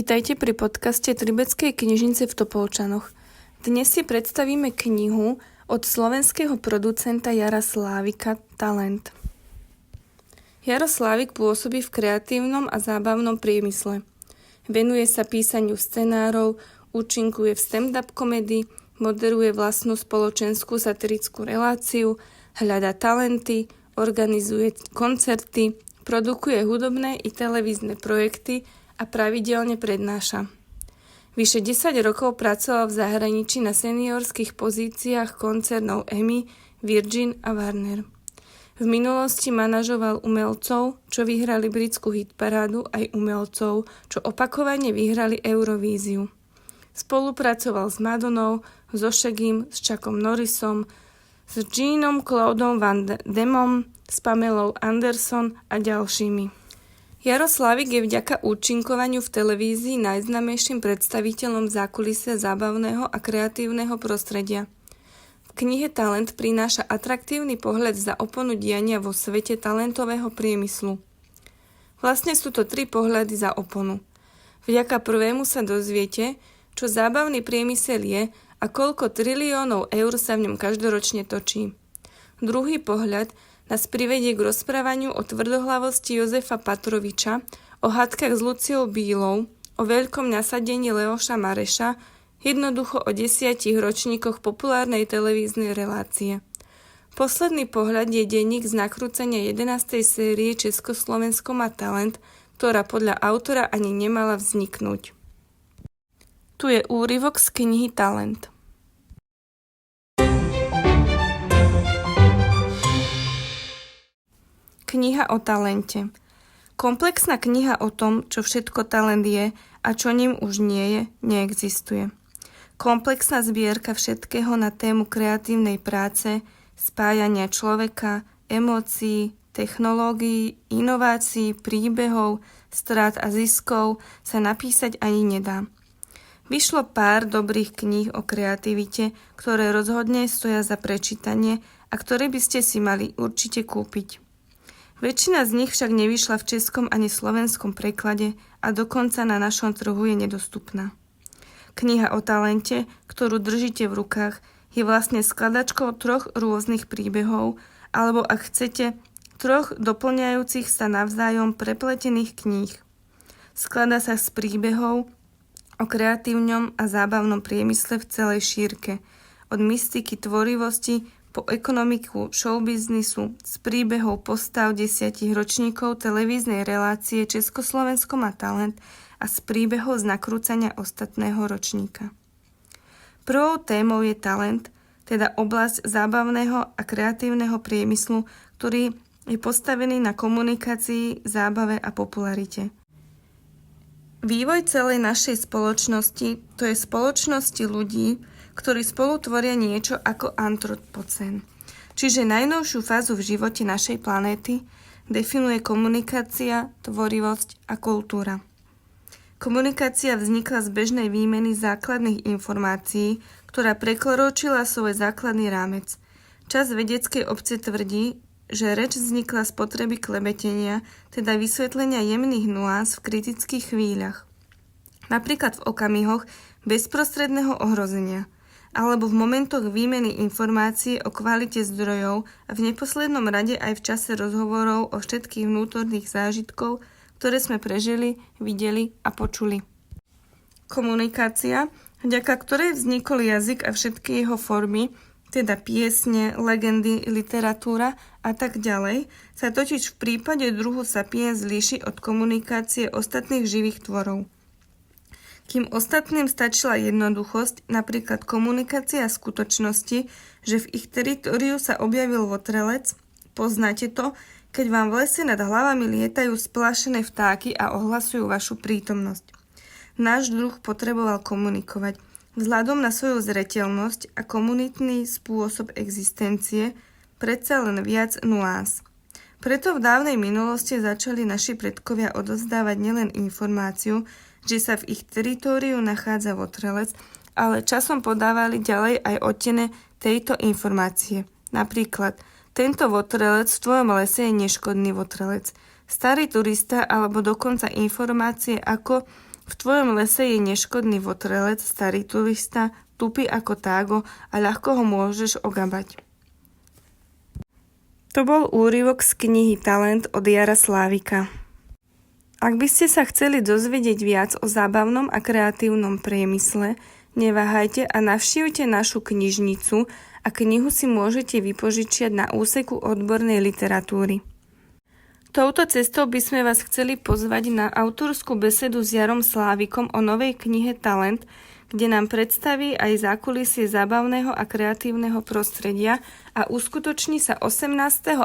Vítajte pri podcaste Tribetskej knižnice v Topolčanoch. Dnes si predstavíme knihu od slovenského producenta Jara Slávika Talent. Jaro Slávik pôsobí v kreatívnom a zábavnom priemysle. Venuje sa písaniu scenárov, účinkuje v stand-up komedii, moderuje vlastnú spoločenskú satirickú reláciu, hľadá talenty, organizuje koncerty, produkuje hudobné i televízne projekty a pravidelne prednáša. Vyše 10 rokov pracoval v zahraničí na seniorských pozíciách koncernov Emmy, Virgin a Warner. V minulosti manažoval umelcov, čo vyhrali britskú hitparádu, aj umelcov, čo opakovane vyhrali Eurovíziu. Spolupracoval s Madonou, so Shaggym, s Chuckom Norrisom, s Jeanom Claudom Van Dammom, s Pamelou Anderson a ďalšími. Jaro Slávik je vďaka účinkovaniu v televízii najznámejším predstaviteľom zákulisia zábavného a kreatívneho prostredia. V knihe Talent prináša atraktívny pohľad za oponu diania vo svete talentového priemyslu. Vlastne sú to 3 pohľady za oponu. Vďaka prvému sa dozviete, čo zábavný priemysel je a koľko triliónov eur sa v ňom každoročne točí. Druhý pohľad nás privedie k rozprávaniu o tvrdohlavosti Jozefa Patroviča, o hádkach s Luciou Bílou, o veľkom nasadení Leoša Mareša, jednoducho o 10 ročníkoch populárnej televíznej relácie. Posledný pohľad je denník z nakrúcania 11. série Československo má talent, ktorá podľa autora ani nemala vzniknúť. Tu je úryvok z knihy Talent. Kniha o talente. Komplexná kniha o tom, čo všetko talent je a čo ním už nie je, neexistuje. Komplexná zbierka všetkého na tému kreatívnej práce, spájania človeka, emócií, technológií, inovácií, príbehov, strát a ziskov sa napísať ani nedá. Vyšlo pár dobrých kníh o kreativite, ktoré rozhodne stoja za prečítanie a ktoré by ste si mali určite kúpiť. Väčšina z nich však nevyšla v českom ani slovenskom preklade a dokonca na našom trhu je nedostupná. Kniha o talente, ktorú držíte v rukách, je vlastne skladačkou 3 rôznych príbehov, alebo ak chcete, 3 doplňajúcich sa navzájom prepletených kníh. Skladá sa z príbehov o kreatívnom a zábavnom priemysle v celej šírke, od mystiky tvorivosti po ekonomiku showbiznisu, z príbehov postav 10 ročníkov televíznej relácie Československo má talent a z príbehov z nakrúcania ostatného ročníka. Prvou témou je talent, teda oblasť zábavného a kreatívneho priemyslu, ktorý je postavený na komunikácii, zábave a popularite. Vývoj celej našej spoločnosti, to je spoločnosti ľudí, ktorí spolu tvoria niečo ako antropocén. Čiže najnovšiu fázu v živote našej planéty definuje komunikácia, tvorivosť a kultúra. Komunikácia vznikla z bežnej výmeny základných informácií, ktorá prekročila svoj základný rámec. Časť vedeckej obce tvrdí, že reč vznikla z potreby klebetenia, teda vysvetlenia jemných nuáns v kritických chvíľach. Napríklad v okamihoch bezprostredného ohrozenia, alebo v momentoch výmeny informácií o kvalite zdrojov a v neposlednom rade aj v čase rozhovorov o všetkých vnútorných zážitkov, ktoré sme prežili, videli a počuli. Komunikácia, vďaka ktorej vznikol jazyk a všetky jeho formy, teda piesne, legendy, literatúra a tak ďalej, sa totiž v prípade druhu sapiens líši od komunikácie ostatných živých tvorov. Kým ostatným stačila jednoduchosť, napríklad komunikácia skutočnosti, že v ich teritóriu sa objavil votrelec, poznáte to, keď vám v lese nad hlavami lietajú splášené vtáky a ohlasujú vašu prítomnosť. Náš druh potreboval komunikovať. Vzhľadom na svoju zreteľnosť a komunitný spôsob existencie predsa len viac nuáns. Preto v dávnej minulosti začali naši predkovia odozdávať nielen informáciu, že sa v ich teritóriu nachádza votrelec, ale časom podávali ďalej aj odtene tejto informácie. Napríklad, tento votrelec v tvojom lese je neškodný votrelec. Starý turista alebo dokonca informácie, ako v V tvojom lese je neškodný votrelec, starý turista, tupý ako tágo a ľahko ho môžeš ogabať. To bol úryvok z knihy Talent od Jara Slávika. Ak by ste sa chceli dozvedieť viac o zábavnom a kreatívnom priemysle, neváhajte a navštívte našu knižnicu a knihu si môžete vypožičiať na úseku odbornej literatúry. Touto cestou by sme vás chceli pozvať na autorskú besedu s Jarom Slávikom o novej knihe Talent, kde nám predstaví aj zákulisie zábavného a kreatívneho prostredia a uskutoční sa 18.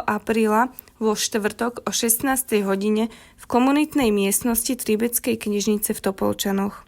apríla vo štvrtok o 16. hodine v komunitnej miestnosti Tribeckej knižnice v Topolčanoch.